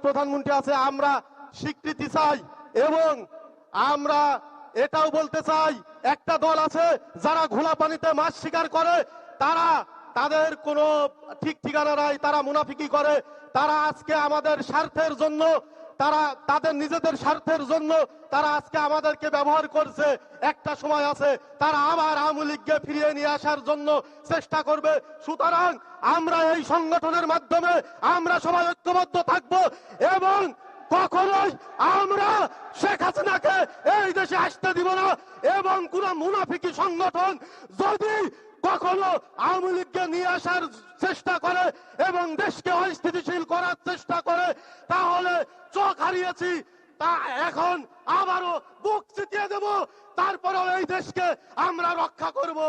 প্রধানমন্ত্রী আছে, আমরা স্বীকৃতি চাই এবং আমরা এটাও বলতে চাই একটা দল আছে যারা ঘোলা পানিতে মাছ শিকার করে, তারা তাদের কোনো ঠিক ঠিকানা নাই, তারা মুনাফিকি করে, তারা আজকে আমাদের স্বার্থের জন্য, তারা তাদের নিজেদের স্বার্থের জন্য তারা আজকে আমাদেরকে ব্যবহার করছে। একটা সময় আছে তারা আবার আওয়ামী লীগকে ফিরিয়ে নিয়ে আসার জন্য চেষ্টা করবে। সুতরাং আমরা এই সংগঠনের মাধ্যমে আমরা সবাই ঐক্যবদ্ধ থাকব এবং কখনোই আমরা শেখ হাসিনাকে এই দেশে আসতে দিব না। এবং কোন মুনাফিকি সংগঠন যদি কখনো আওয়ামী লীগকে নিয়ে আসার চেষ্টা করে এবং দেশকে অস্থিতিশীল করার চেষ্টা করে, তাহলে চোখ হারিয়েছি, তা এখন আবারও বুক চিতিয়ে দেব, তারপরেও এই দেশকে আমরা রক্ষা করব।